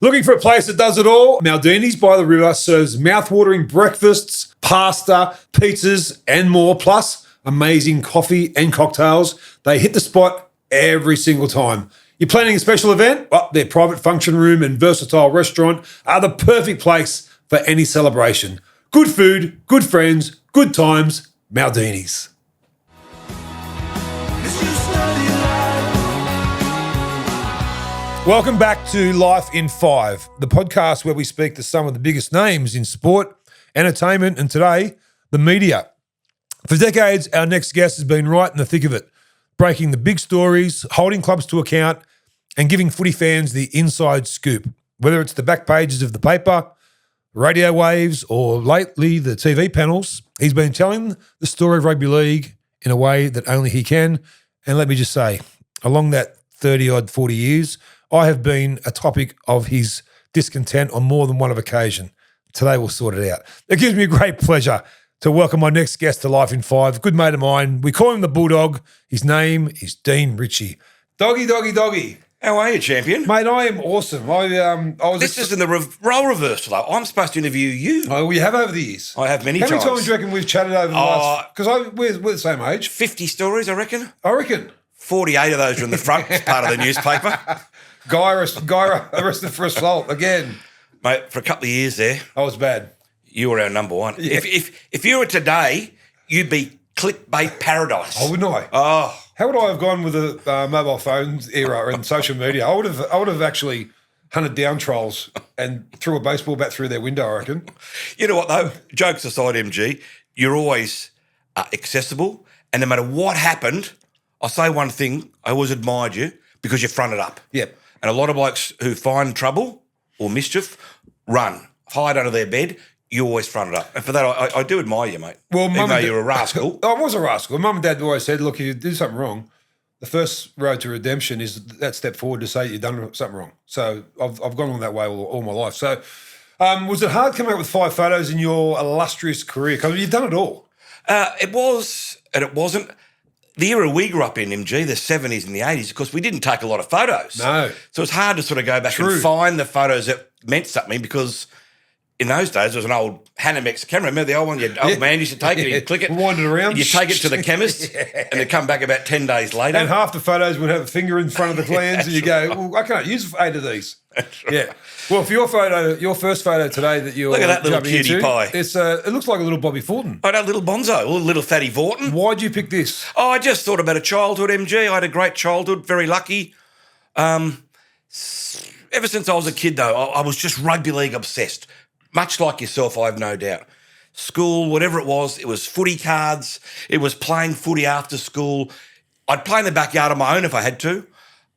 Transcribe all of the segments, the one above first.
Looking for a place that does it all? Maldini's by the River serves mouth-watering breakfasts, pasta, pizzas, and more, plus amazing coffee and cocktails. They hit the spot every single time. You're planning a special event? Well, their private function room and versatile restaurant are the perfect place for any celebration. Good food, good friends, good times, Maldini's. Welcome back to Life in 5, the podcast where we speak to some of the biggest names in sport, entertainment, and today, the media. For decades, our next guest has been right in the thick of it, breaking the big stories, holding clubs to account, and giving footy fans the inside scoop. Whether it's the back pages of the paper, radio waves, or lately the TV panels, he's been telling the story of rugby league in a way that only he can. And let me just say, along that 30-odd, 40 years, I have been a topic of his discontent on more than one occasion. Today we'll sort it out. It gives me great pleasure to welcome my next guest to Life in 5, good mate of mine. We call him the Bulldog. His name is Dean Ritchie. Doggy. How are you, champion? Mate, I am awesome. This is in the role reversal, though. I'm supposed to interview you. Oh, we have over the years. I have many times. How many times do you reckon we've chatted over the last... Because we're the same age. 50 stories, I reckon. 48 of those are in the front part of the newspaper. Guy arrested for assault again. Mate, for a couple of years there. I was bad. You were our number one. Yeah. If you were today, you'd be clickbait paradise. Oh, wouldn't I? Oh. How would I have gone with the mobile phones era and social media? I would have actually hunted down trolls and threw a baseball bat through their window, I reckon. You know what, though? Jokes aside, MG, you're always accessible, and no matter what happened, I'll say one thing, I always admired you because you fronted up. Yep. And a lot of blokes who find trouble or mischief run, hide under their bed. You always front it up. And for that, I do admire you, mate. Well, even though you're a rascal. I was a rascal. Mum and Dad always said, look, if you do something wrong, the first road to redemption is that step forward to say you've done something wrong. So I've gone on that way all my life. So was it hard coming up with 5 photos in your illustrious career? Because you've done it all. It was, and it wasn't. The era we grew up in, MG, the 70s and the 80s, because we didn't take a lot of photos. No. So it's hard to sort of go back and find the photos that meant something because in those days there was an old Hanamex camera. Remember the old one? Your old man used to take it and click it. Wind it around. You take it to the chemist and it'd come back about 10 days later. And half the photos would have a finger in front of the glands and you go, well, I can't use 8 of these. That's right. Yeah. Well, for your first photo today that you're look at that little cutie pie. It looks like a little Bobby Thornton. Oh, that little bonzo, a little fatty Vorton. Why'd you pick this? Oh, I just thought about a childhood, MG. I had a great childhood, very lucky. Ever since I was a kid, though, I was just rugby league obsessed. Much like yourself, I have no doubt. School, whatever it was footy cards, it was playing footy after school. I'd play in the backyard on my own if I had to,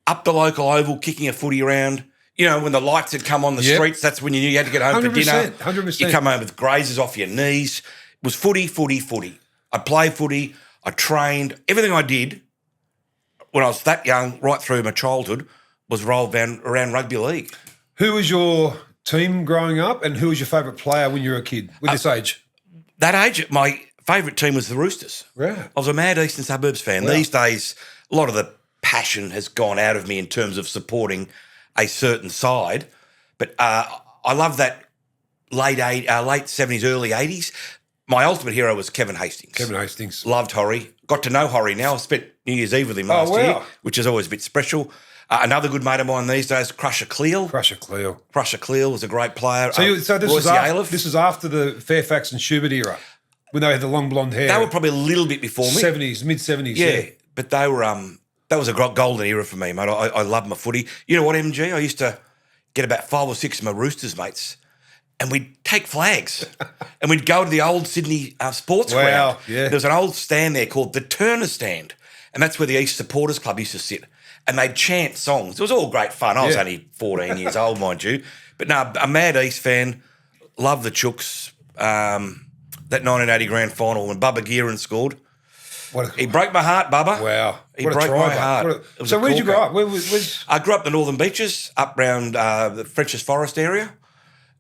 up the local oval, kicking a footy around. You know, when the lights had come on the streets, that's when you knew you had to get home for dinner. 100%. You come home with grazes off your knees. It was footy. I'd play footy. I trained. Everything I did when I was that young, right through my childhood, was rolled around rugby league. Who was your team growing up and who was your favourite player when you were a kid with this age? That age, my favourite team was the Roosters. Yeah. I was a mad Eastern Suburbs fan. Wow. These days, a lot of the passion has gone out of me in terms of supporting a certain side. But I love that late 70s, early 80s. My ultimate hero was Kevin Hastings. Loved Horry. Got to know Horry now. I spent New Year's Eve with him last year, which is always a bit special. Another good mate of mine these days, Crusher Cleal. Crusher Cleal was a great player. So this was after the Fairfax and Schubert era, when they had the long blonde hair. They were probably a little bit before me. Mid-70s, yeah. But they were that was a golden era for me, mate. I loved my footy. You know what, MG? I used to get about 5 or 6 of my Roosters mates and we'd take flags and we'd go to the old Sydney sports ground. Yeah. There was an old stand there called the Turner Stand, and that's where the East Supporters Club used to sit. And they'd chant songs. It was all great fun. I was only 14 years old, mind you. But no, a mad East fan. Loved the Chooks. That 1980 grand final when Bubba Gearin scored. He broke my heart, Bubba. Wow. He broke my heart. So where'd you grow up? I grew up in the Northern Beaches, up around the French's Forest area.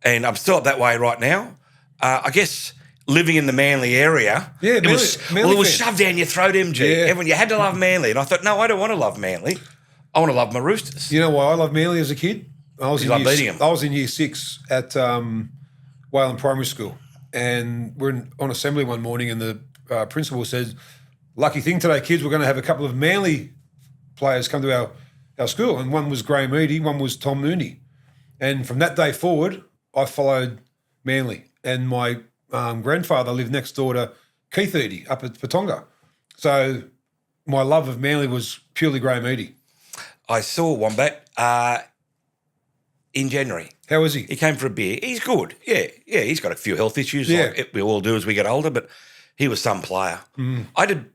And I'm still up that way right now. I guess living in the Manly area, it was shoved down your throat, MG. Yeah. Everyone, you had to love Manly. And I thought, no, I don't want to love Manly. I want to love my Roosters. You know why I love Manly as a kid? I was Because I beating him. I was in year 6 at Wayland Primary School, and we're on assembly one morning, and the principal says, "Lucky thing today, kids, we're going to have a couple of Manly players come to our school," and one was Graham Eady, one was Tom Mooney, and from that day forward, I followed Manly, and my grandfather lived next door to Keith Eady up at Patonga, so my love of Manly was purely Graham Eady. I saw Wombat in January. How is he? He came for a beer. He's good. Yeah, he's got a few health issues like we all do as we get older, but he was some player. I did,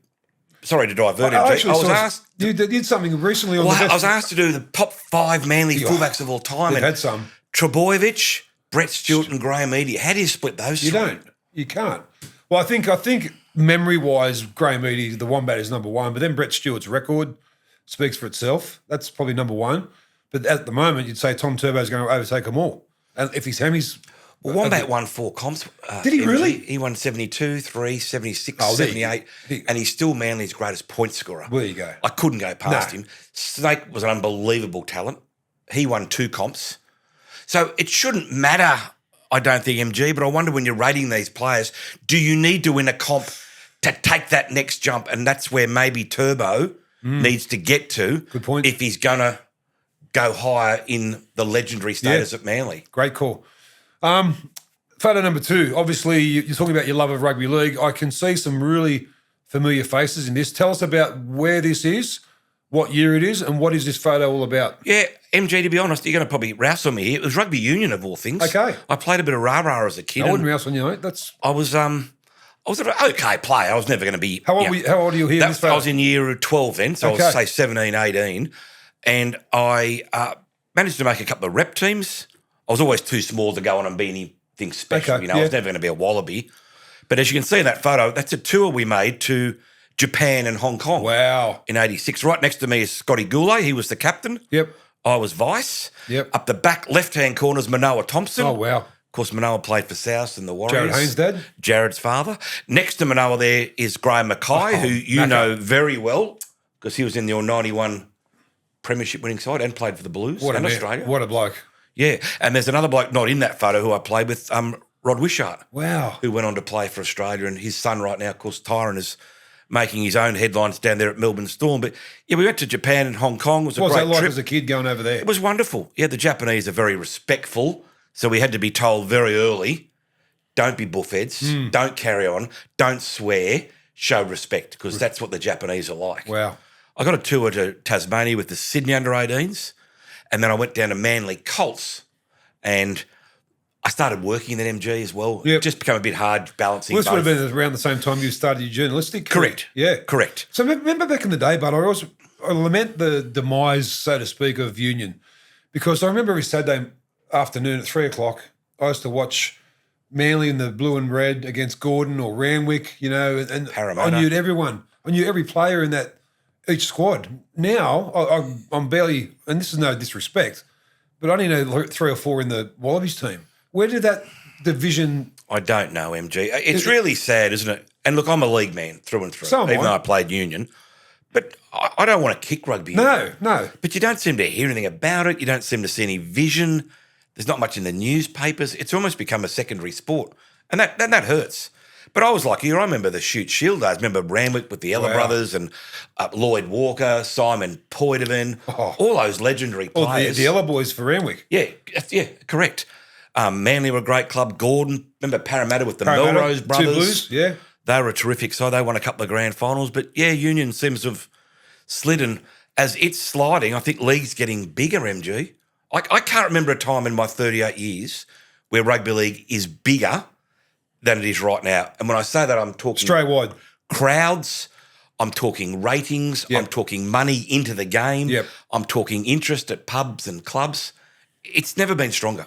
sorry to divert him, I was asked. You did something recently on the I was asked to do the top 5 Manly fullbacks of all time. We've had some. Trebojevic, Brett Stewart and Graham Eady. How do you split those You three? don't. You can't. Well, I think memory-wise, Graham Eady, the Wombat, is number 1, but then Brett Stewart's record speaks for itself. That's probably number 1. But at the moment, you'd say Tom Turbo's going to overtake them all. And if his Hemi's... Well, Wombat won 4 comps. Did he really? He won 72, 3, 76, Oh, 78, and he's still Manly's greatest point scorer. There you go. I couldn't go past him. Snake was an unbelievable talent. He won 2 comps. So it shouldn't matter, I don't think, MG, but I wonder when you're rating these players, do you need to win a comp to take that next jump? And that's where maybe Turbo needs to get to. Good point. If he's going to go higher in the legendary status at Manly. Great call. Photo number 2, obviously you're talking about your love of rugby league. I can see some really familiar faces in this. Tell us about where this is, what year it is, and what is this photo all about? Yeah, MG, to be honest, you're going to probably rouse on me here. It was rugby union of all things. Okay. I played a bit of rah-rah as a kid. I wouldn't rouse on you, mate. That's... I was an okay player. I was never going to be... How old are you here in this photo? I was in year 12 then, so I was, say, 17, 18. And I managed to make a couple of rep teams. I was always too small to go on and be anything special. Okay, I was never going to be a wallaby. But as you can see in that photo, that's a tour we made to Japan and Hong Kong. Wow. In 86. Right next to me is Scotty Goulet. He was the captain. Yep. I was vice. Yep. Up the back left-hand corner is Manoa Thompson. Oh, wow. Of course, Manoa played for South and the Warriors. Jared Haynes' dad? Jared's father. Next to Manoa there is Graham Mackay, who you know very well because he was in the 91 premiership winning side and played for the Blues and Australia. What a bloke. Yeah, and there's another bloke not in that photo who I played with, Rod Wishart. Wow. Who went on to play for Australia, and his son right now, of course, Tyron, is making his own headlines down there at Melbourne Storm. But, yeah, we went to Japan and Hong Kong. It was a great trip. What was that like as a kid going over there? It was wonderful. Yeah, the Japanese are very respectful, so we had to be told very early, don't be buffheads, don't carry on, don't swear, show respect, because that's what the Japanese are like. Wow. I got a tour to Tasmania with the Sydney under-18s, and then I went down to Manly Colts, and I started working in that MG as well. Yep. It just became a bit hard balancing Well, this both. would have been around the same time you started your journalistic career. Correct. Yeah. Correct. So remember back in the day, but I lament the demise, so to speak, of Union, because I remember every Saturday afternoon at 3:00, I used to watch Manly in the blue and red against Gordon or Randwick, and Parramatta. I knew everyone. I knew every player in each squad. Now I'm barely, and this is no disrespect, but I only know 3 or 4 in the Wallabies team. Where did that division? I don't know, MG. It's really sad, isn't it? And look, I'm a league man through and through, So am even I. though I played union. But I don't want to kick rugby. No. But you don't seem to hear anything about it. You don't seem to see any vision. There's not much in the newspapers. It's almost become a secondary sport. And that hurts. But I was lucky. I remember the Shoot Shield days. I remember Randwick with the Ella brothers and Lloyd Walker, Simon Poitevin, all those legendary players. The Ella boys for Randwick. Yeah, correct. Manly were a great club. Gordon, remember Parramatta with the Melrose brothers. 2 Blues, yeah. They were a terrific side. They won a couple of grand finals. But, yeah, Union seems to have slid. And as it's sliding, I think league's getting bigger, MG. I can't remember a time in my 38 years where rugby league is bigger than it is right now. And when I say that, I'm talking Straight-wide. crowds, I'm talking ratings, I'm talking money into the game, I'm talking interest at pubs and clubs. It's never been stronger.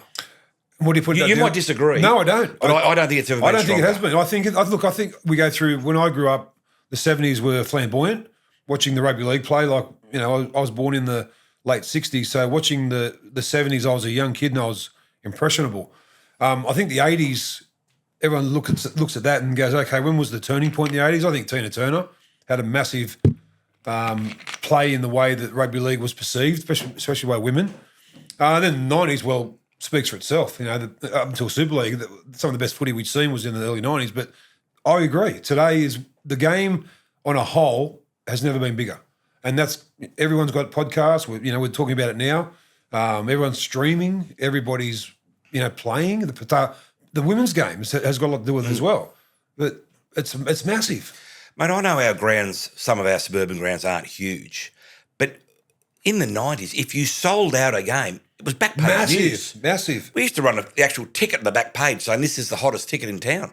What do you put? You might disagree. No, I don't. But I don't think it's ever been stronger. I don't think it has been. I think we go through, when I grew up, the 70s were flamboyant, watching the rugby league play. I was born in the late 60s, so watching the 70s, I was a young kid and I was impressionable. I think the 80s, everyone looks at that and goes, okay, when was the turning point in the 80s? I think Tina Turner had a massive play in the way that rugby league was perceived, especially by women. Then the 90s, well, speaks for itself. You know, up until Super League, some of the best footy we'd seen was in the early 90s. But I agree. Today is the game on a whole has never been bigger. And that's everyone's got podcasts. We're talking about it now. Everyone's streaming. Everybody's, playing. The women's game has got a lot to do with it as well. But it's massive. Mate, I know our grounds, some of our suburban grounds aren't huge. But in the 90s, if you sold out a game, it was back page news. Massive. We used to run the actual ticket on the back page saying this is the hottest ticket in town.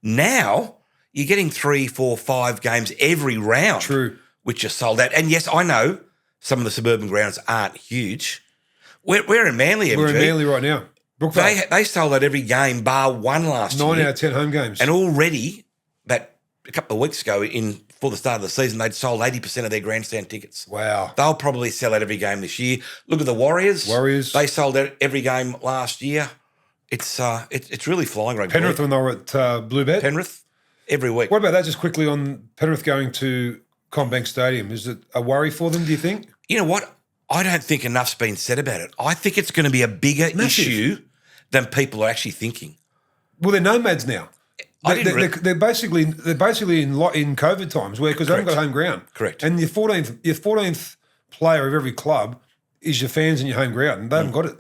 Now you're getting 3, 4, 5 games every round. True. Which are sold out. And yes, I know some of the suburban grounds aren't huge. We're in Manly, MG. We're in Manly right now. Brookvale. They sold out every game bar one last year. 9 out of 10 home games. And already, that a couple of weeks ago, before the start of the season, they'd sold 80% of their grandstand tickets. Wow. They'll probably sell out every game this year. Look at the Warriors. They sold out every game last year. It's really flying right now. Penrith when they were at Bluebet. Penrith, every week. What about that, just quickly on Penrith going to Combank Stadium? Is it a worry for them, do you think? You know what? I don't think enough's been said about it. I think it's going to be a bigger issue than people are actually thinking. Well, they're nomads now. They're basically in COVID times because they haven't got home ground. Correct. And your 14th player of every club is your fans and your home ground, and they haven't got it.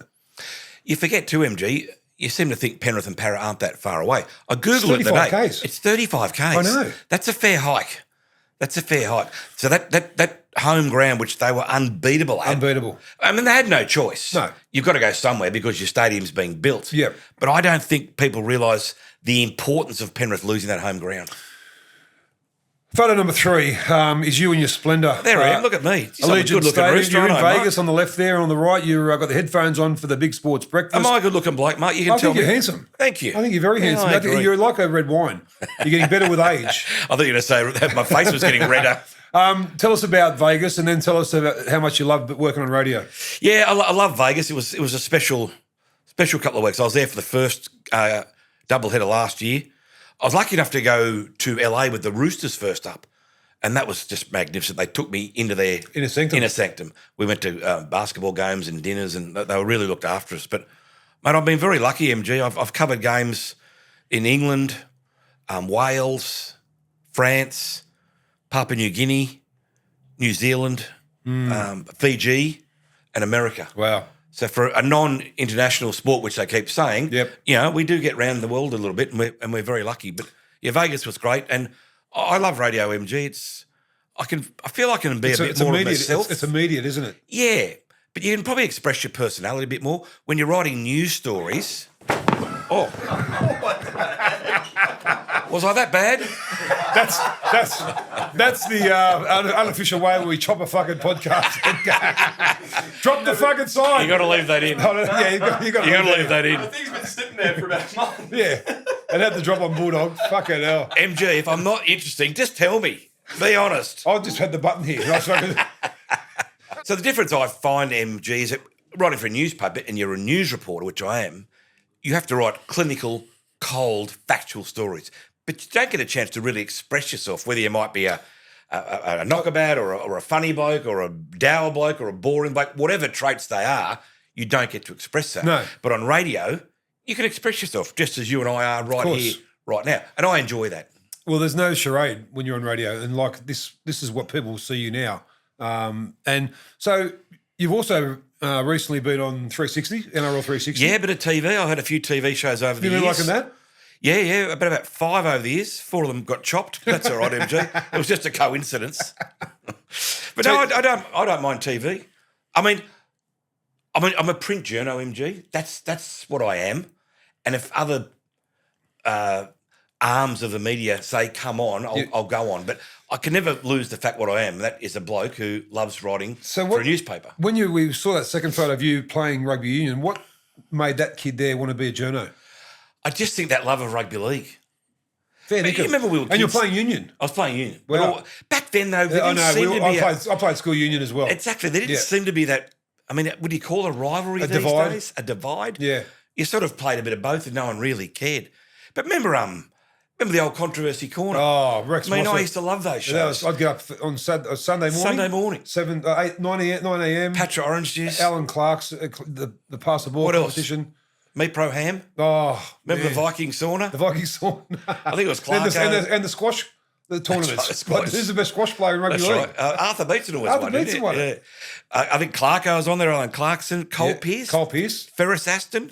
You forget too, MG. You seem to think Penrith and Para aren't that far away. I googled it today. K's. It's 35 Ks. I know. That's a fair hike. So that home ground, which they were unbeatable at. I mean, they had no choice. No. You've got to go somewhere because your stadium's being built. Yep. But I don't think people realise the importance of Penrith losing that home ground. Photo number 3 is you and your Splendour. There I am. Look at me. Allegiant Stadium. You're in Vegas on the left there, and on the right you've got the headphones on for the big sports breakfast. Am I a good-looking bloke, mate? You can tell me. I think you're handsome. Thank you. I think you're very handsome. I think you're like a red wine. You're getting better with age. I thought you were going to say that my face was getting redder. Tell us about Vegas, and then tell us about how much you love working on radio. Yeah, I love Vegas. It was a special couple of weeks. I was there for the first doubleheader last year. I was lucky enough to go to LA with the Roosters first up, and that was just magnificent. They took me into their inner sanctum. We went to basketball games and dinners, and they were really looked after us. But mate, I've been very lucky, MG. I've covered games in England, Wales, France, Papua New Guinea, New Zealand, Fiji, and America. Wow. So for a non-international sport, which they keep saying, we do get around the world a little bit, and we're very lucky. But yeah, Vegas was great, and I love radio, MG. I feel I can be a bit more of myself. It's immediate, isn't it? Yeah, but you can probably express your personality a bit more when you're writing news stories. Oh. Was I that bad? That's the unofficial way where we chop a fucking podcast. Drop the fucking sign. You got to leave that in. Yeah, you got to leave that in. I think it's been sitting there for about a month. Yeah, and had to drop on Bulldog. Fucking hell. MG, if I'm not interesting, just tell me. Be honest. I'll just had the button here. So the difference I find, MG, is that writing for a newspaper and you're a news reporter, which I am, you have to write clinical, cold, factual stories. But you don't get a chance to really express yourself, whether you might be a knockabout or a funny bloke or a dour bloke or a boring bloke, whatever traits they are, you don't get to express that. No. But on radio, you can express yourself just as you and I are right here, right now. And I enjoy that. Well, there's no charade when you're on radio, and like this is what people see you now. And so you've also recently been on 360, NRL 360. Yeah, a bit of TV. I had a few TV shows over the years. You been liking that? Yeah, about 5 over the years. 4 of them got chopped. That's all right, MG. It was just a coincidence. But no, I don't mind TV. I mean, I'm a print journo, MG. That's what I am. And if other arms of the media say come on, I'll go on. But I can never lose the fact what I am. That is a bloke who loves writing for a newspaper. When we saw that second photo of you playing rugby union, what made that kid there want to be a journo? I just think that love of rugby league. Fair you remember we were kids. And you're playing union. I was playing union. Well, back then, though, there didn't seem to be I played school union as well. Exactly. There didn't seem to be that. I mean, would you call it a rivalry these days? A divide? Yeah. You sort of played a bit of both and no one really cared. But remember Remember the old controversy corner? Oh, Rex I mean, Mossop. I used to love those Yeah, shows. I'd get up on Sunday morning. Sunday morning. 9 a.m. Patra Orange Juice. Alan Clark's the pass the ball What else? competition. Meat Pro Ham. Oh, Remember man. the Viking sauna? The Viking sauna. I think it was and, Clarko. and the squash, the tournaments. right, the squash. Who's the best squash player in rugby That's league? right. Arthur Beetson always Arthur won, didn't Beetson he? won it. Yeah. I think Clarko was on there, Alan Clarkson, Cole Pearce, Ferris Aston,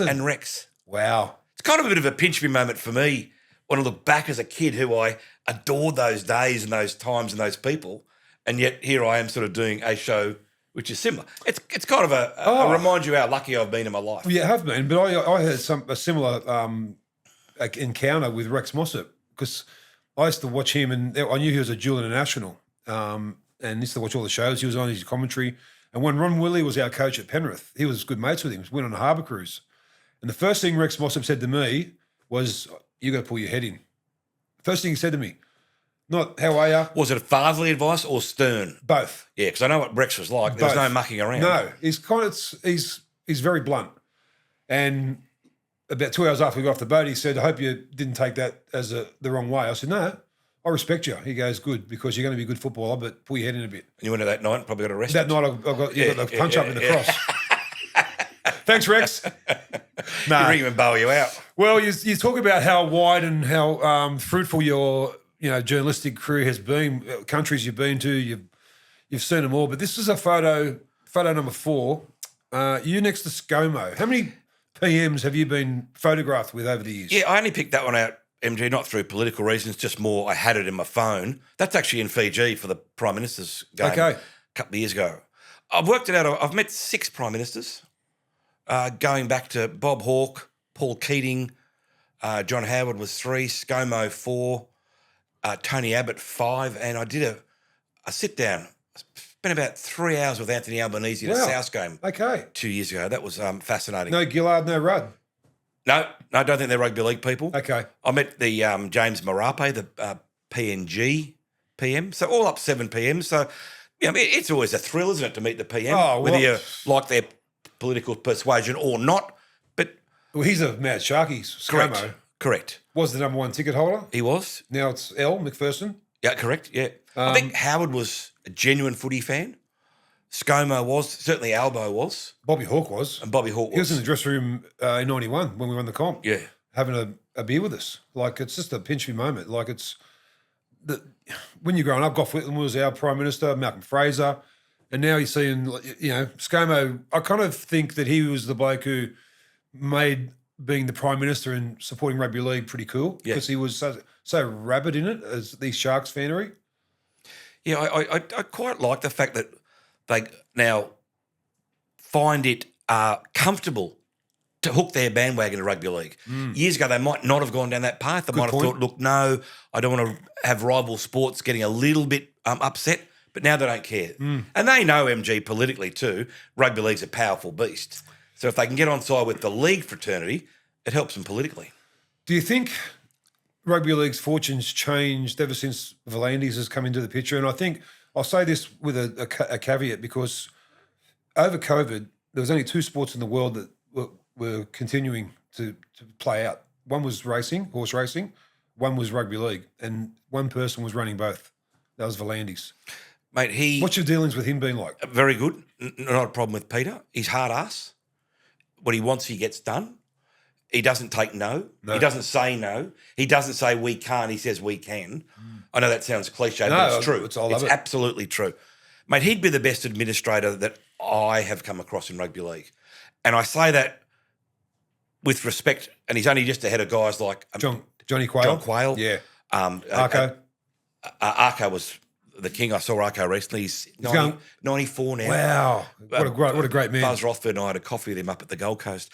and Rex. Wow. It's kind of a bit of a pinch me moment for me when I look back as a kid who I adored those days and those times and those people, and yet here I am sort of doing a show which is similar. It's kind of a remind you how lucky I've been in my life. Yeah, I have been, but I had a similar encounter with Rex Mossop because I used to watch him, and I knew he was a dual international, and used to watch all the shows he was on, his commentary. And when Ron Willey was our coach at Penrith, he was good mates with him. We went on a harbour cruise, and the first thing Rex Mossop said to me was, "You got to pull your head in." First thing he said to me, not "How are you?" Was it fatherly advice or stern? Both. Yeah, because I know what Rex was like. There was no mucking around. No, he's very blunt. And about 2 hours after we got off the boat, he said, "I hope you didn't take that as the wrong way." I said, "No, I respect you." He goes, "Good, because you're going to be a good footballer, but pull your head in a bit." And you went to that night and probably got arrested. That night, I got the punch up in the cross. Thanks, Rex. You ring him and bow you out. Well, you talk about how wide and how fruitful your journalistic career has been. Countries you've been to, you've seen them all. But this is a photo number 4. You next to ScoMo. How many PMs have you been photographed with over the years? Yeah, I only picked that one out, MG, not through political reasons, just more I had it in my phone. That's actually in Fiji for the Prime Minister's game a couple of years ago. I've worked it out. I've met 6 Prime Ministers, going back to Bob Hawke, Paul Keating, John Howard was 3, ScoMo 4, Tony Abbott 5, and I did a sit-down. Spent about 3 hours with Anthony Albanese at a South game 2 years ago. That was fascinating. No Gillard, no Rudd. No, I don't think they're rugby league people. Okay. I met the James Marape, the PNG PM. So all up 7 PMs. So, it's always a thrill, isn't it, to meet the PM, whether you like their political persuasion or not. But he's a mad sharky, ScoMo. Correct. Was the number 1 ticket holder. He was. Now it's L, McPherson. Yeah, correct, yeah. I think Howard was a genuine footy fan. ScoMo was. Certainly Albo was. Bobby Hawke was. And Bobby Hawke was. He was in the dressing room in 91 when we won the comp. Yeah. Having a beer with us. Like, it's just a pinch me moment. Like, when you're growing up, Gough Whitlam was our Prime Minister, Malcolm Fraser, and now you're seeing, ScoMo. I kind of think that he was the bloke who made being the Prime Minister and supporting rugby league pretty cool because he was so rabid in it as these Sharks fanery. Yeah, I quite like the fact that they now find it comfortable to hook their bandwagon to rugby league. Years ago, they might not have gone down that path. They might have thought, look, no, I don't want to have rival sports getting a little bit upset, but now they don't care. And they know, MG, politically too, rugby league's a powerful beast. So if they can get on side with the league fraternity, it helps them politically. Do you think rugby league's fortunes changed ever since Volandis has come into the picture? And I think I'll say this with a caveat because over COVID, there was only 2 sports in the world that were continuing to play out. One was racing, horse racing. One was rugby league. And one person was running both. That was Volandis. Mate, what's your dealings with him been like? Very good. Not a problem with Peter. He's hard ass. What he wants, he gets done. He doesn't take no. He doesn't say no. He doesn't say we can't. He says we can. I know that sounds cliche, but it's true. It's absolutely true. Mate, he'd be the best administrator that I have come across in rugby league. And I say that with respect, and he's only just ahead of guys like Johnny Quayle. John Quayle. Yeah. Arco. Arco was the king. I saw Arco recently. He's 94 now. Wow. What a great man. Buzz Rothford and I had a coffee with him up at the Gold Coast.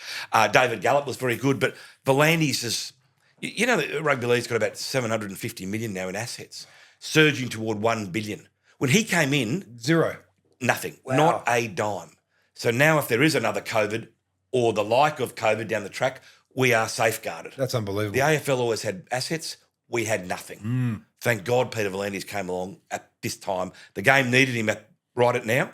David Gallup was very good, but Volandis is, rugby league's got about 750 million now in assets, surging toward 1 billion. When he came in, zero. Nothing. Wow. Not a dime. So now if there is another COVID or the like of COVID down the track, we are safeguarded. That's unbelievable. The AFL always had assets. We had nothing. Thank God Peter Volandis came along at this time. The game needed him right at now,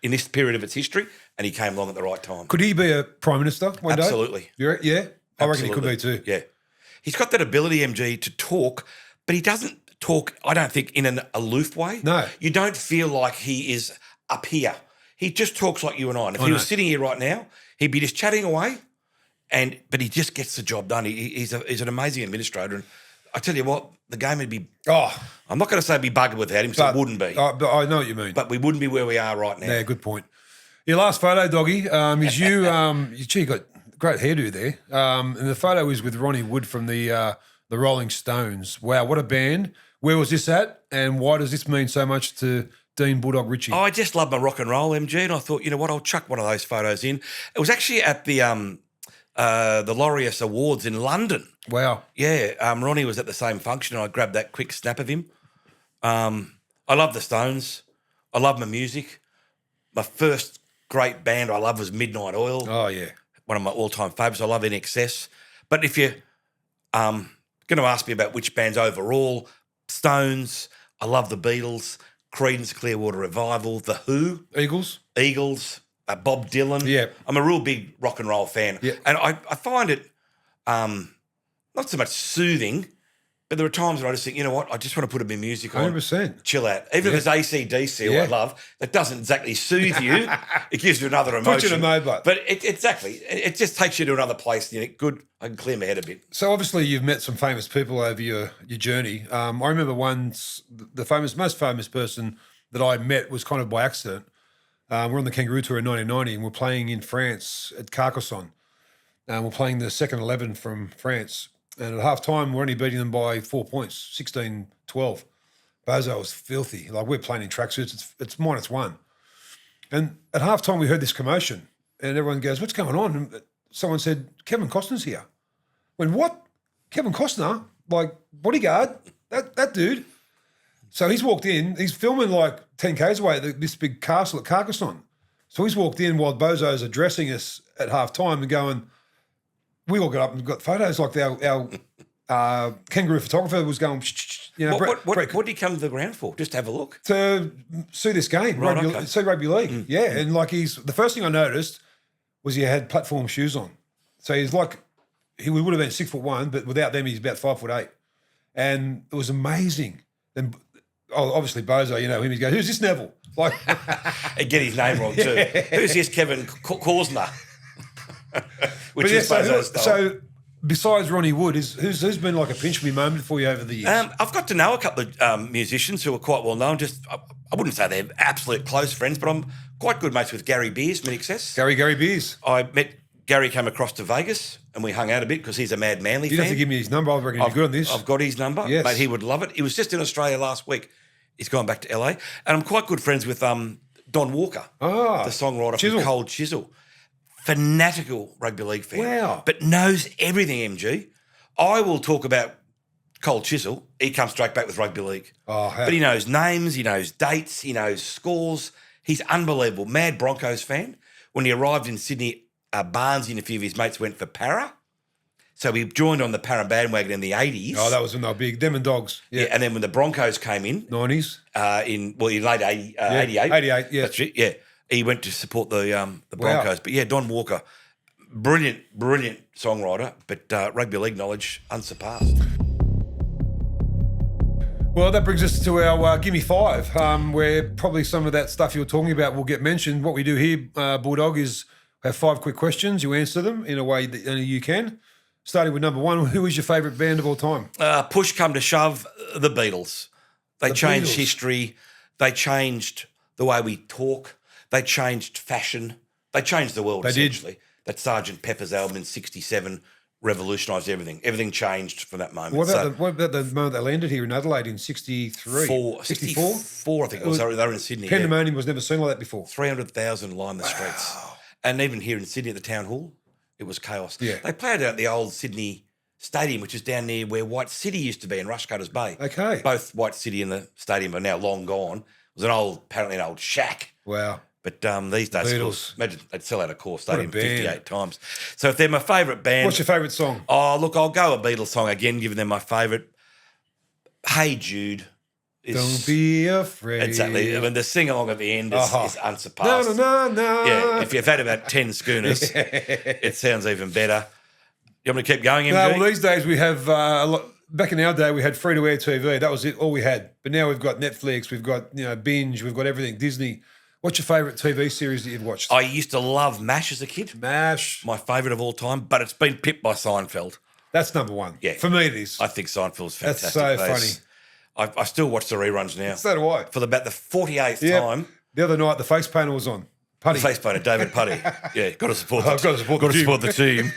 in this period of its history, and he came along at the right time. Could he be a Prime Minister one day? Absolutely. Yeah? I reckon he could be too. Yeah. he's got that ability, MG, to talk, but he doesn't talk, I don't think, in an aloof way. No. You don't feel like he is up here. He just talks like you and I. And if he was sitting here right now, he'd be just chatting away, but he just gets the job done. He's an amazing administrator. And I tell you what, the game would be I'm not going to say be buggered without him, because it wouldn't be. But I know what you mean. But we wouldn't be where we are right now. Yeah, good point. Your last photo, Doggy, is you. You got great hairdo there. And the photo is with Ronnie Wood from the Rolling Stones. Wow, what a band. Where was this at, and why does this mean so much to Dean Bulldog Ritchie? I just love my rock and roll, MG, and I thought, you know what, I'll chuck one of those photos in. It was actually at the Laureus Awards in London. Wow. Yeah, Ronnie was at the same function, and I grabbed that quick snap of him. I love the Stones. I love my music. My first great band I love was Midnight Oil. Oh, yeah. One of my all-time favourites. I love In Excess. But if you're going to ask me about which bands overall, Stones, I love the Beatles, Creedence Clearwater Revival, The Who. Eagles, Bob Dylan. Yeah. I'm a real big rock and roll fan. Yeah. And I find it not so much soothing, but there are times where I just think, you know what, I just want to put a bit of music on. 100%. Chill out. Even if it's AC/DC, I love, that doesn't exactly soothe you. It gives you another emotion. Puts you in a mode, but it just takes you to another place. And you think, good, I can clear my head a bit. So obviously you've met some famous people over your journey. I remember once the most famous person that I met was kind of by accident. We're on the Kangaroo Tour in 1990 and we're playing in France at Carcassonne. We're playing the second 11 from France. And at half time, we're only beating them by 4 points, 16-12. Bozo was filthy. Like, we're playing in tracksuits. It's -1. And at half time, we heard this commotion. And everyone goes, what's going on? And someone said, Kevin Costner's here. I went, what? Kevin Costner? Like, bodyguard? That dude? So he's walked in. He's filming like 10 Ks away at this big castle at Carcassonne. So he's walked in while Bozo's addressing us at half time and going, we all got up and got photos. Like our kangaroo photographer was going, you know. What did he come to the ground for? Just to have a look? To see this game, Right, see rugby league. Yeah, and like the first thing I noticed was he had platform shoes on. So he's like, he would have been 6'1", but without them he's about 5'8", and it was amazing. And obviously Bozo, you know him. He goes, "Who's this Neville?" Like, and get his name wrong too. Who's this Kevin Costner? Which is Bozo's style. So besides Ronnie Wood, who's been like a pinch me moment for you over the years? I've got to know a couple of musicians who are quite well known. I wouldn't say they're absolute close friends, but I'm quite good mates with Gary Beers from In Excess. Gary Beers. I met Gary, came across to Vegas and we hung out a bit because he's a Mad Manly fan. You don't have to give me his number. I reckon he'd be good on this. I've got his number. Yes. Mate, he would love it. He was just in Australia last week. He's gone back to LA. And I'm quite good friends with Don Walker, the songwriter from Cold Chisel. Fanatical rugby league fan. Wow. But knows everything, MG. I will talk about Cold Chisel. He comes straight back with rugby league. But he knows names, he knows dates, he knows scores. He's unbelievable. Mad Broncos fan. When he arrived in Sydney, Barnes and a few of his mates went for Para. So he joined on the Para bandwagon in the 80s. Oh, that was when they were big. Them and Dogs. Yeah. And then when the Broncos came in. 90s. In late 88. 88, yeah. That's it, yeah. He went to support the Broncos. Wow. But yeah, Don Walker, brilliant songwriter, but rugby league knowledge unsurpassed. Well, that brings us to our Gimme Five, where probably some of that stuff you were talking about will get mentioned. What we do here, Bulldog, is have 5 quick questions. You answer them in a way that only you can. Starting with number 1, who is your favourite band of all time? Push come to shove, the Beatles. They changed Beatles. History. They changed the way we talk. They changed fashion. They changed the world, essentially. That Sgt. Pepper's album in 1967 revolutionised everything. Everything changed from that moment. What about the moment they landed here in Adelaide in 63? 64, I think it was. They were in Sydney. Pandemonium was never seen like that before. 300,000 lined the streets. And even here in Sydney at the Town Hall, it was chaos. Yeah. They played out at the old Sydney Stadium, which is down near where White City used to be in Rushcutters Bay. Okay. Both White City and the stadium are now long gone. It was apparently an old shack. Wow. But these days, of Beatles. course, imagine they'd sell out a core stadium 58 times. So if they're my favourite band... What's your favourite song? Oh, look, I'll go a Beatles song again, given them my favourite. Hey Jude. Don't be afraid. Exactly. I mean, the sing-along at the end is unsurpassed. No. Yeah, if you've had about 10 schooners, it sounds even better. You want me to keep going, MG? No, well, these days we have a lot. Back in our day, we had free-to-air TV. That was it, all we had. But now we've got Netflix, we've got Binge, we've got everything. Disney. What's your favourite TV series that you've watched? I used to love MASH as a kid. MASH. My favourite of all time, but it's been pipped by Seinfeld. That's number one. Yeah. For me, it is. I think Seinfeld's fantastic. That's so funny. I still watch the reruns now. So do I. For about the 48th Yep. time. The other night, the face panel was on. Putty. Face painter, David Putty. Yeah, got to support I've got to support the team. the team.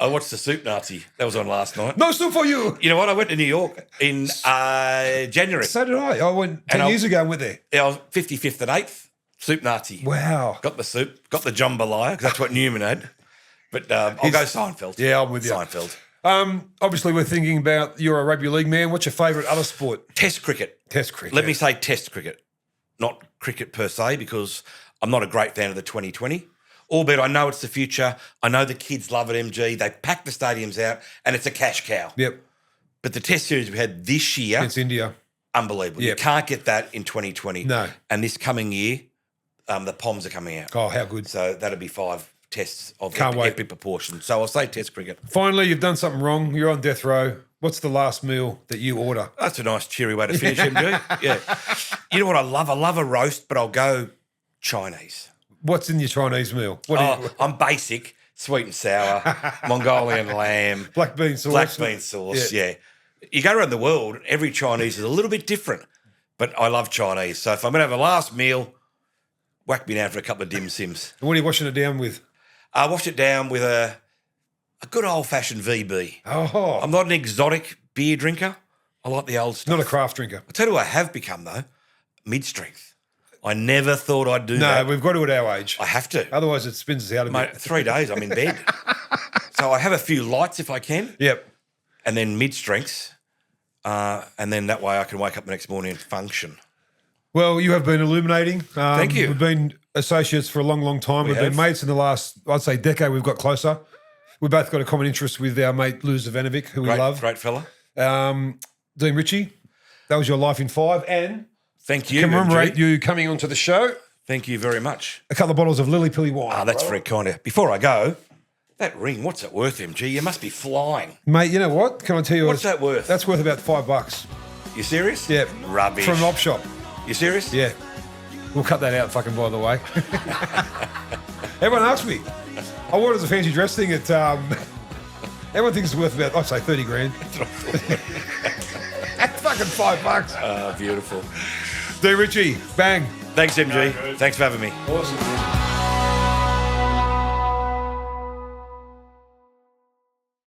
I watched the Soup Nazi. That was on last night. No soup for you. You know what? I went to New York in January. So did I. I went 10 years ago and went there. Yeah, I was 55th and 8th. Soup Nazi. Wow. Got the soup. Got the jambalaya, because that's what Newman had. But I'll go Seinfeld. Yeah, I'm with you. Seinfeld. Obviously, we're thinking about you're a rugby league man. What's your favourite other sport? Test cricket. Test cricket. Let me say Test cricket. Not cricket per se, because I'm not a great fan of the 2020. Albeit I know it's the future. I know the kids love it, MG. They pack the stadiums out, and it's a cash cow. Yep. But the Test series we had this year, It's India. unbelievable. Yep. You can't get that in 2020. No. And this coming year, the Poms are coming out. Oh, how good. So that'll be 5 tests of Can't wait. epic proportion. So I'll say Test cricket. Finally, you've done something wrong. You're on death row. What's the last meal that you order? That's a nice cheery way to finish, MG. Yeah. You know what I love? I love a roast, but I'll go Chinese. What's in your Chinese meal? What do you, I'm basic, sweet and sour, Mongolian lamb, black bean sauce? black bean sauce. Yeah. You go around the world, every Chinese is a little bit different, but I love Chinese. So if I'm going to have a last meal, whack me down for a couple of dim sims. And what are you washing it down with? I wash it down with a good old-fashioned VB. Oh, I'm not an exotic beer drinker. I like the old stuff. not a craft drinker. I'll tell you what I have become, though, mid-strength. I never thought I'd do No, that. we've got to at our age. I have to. Otherwise, it spins us out of Mate, 3 days I'm in bed. So I have a few lights if I can, Yep. and then mid-strengths, and then that way I can wake up the next morning and function. Well, you have been illuminating. Thank you. We've been associates for a long, long time. We've been have. mates in the last, I'd say, decade. We've got closer. We've both got a common interest with our mate Lou Zavanovic, who we love. Great fella. Dean Ritchie, that was your life in 5. And Thank you. commemorate MG. you coming onto the show, Thank you very much. a couple of bottles of Lily Pilly wine. Oh, that's very kind of you. Before I go, that ring, what's it worth, MG? You must be flying. Mate, you know what? Can I tell you What's that worth? That's worth about $5. You serious? Yeah. Rubbish. From an op shop. You serious? Yeah. We'll cut that out, fucking, by the way. Everyone asks me. I wore it as a fancy dress thing at, everyone thinks it's worth about, I'd say 30 grand. That's fucking $5. Beautiful. Dean Ritchie, bang. Thanks, MG. Thanks for having me. Awesome.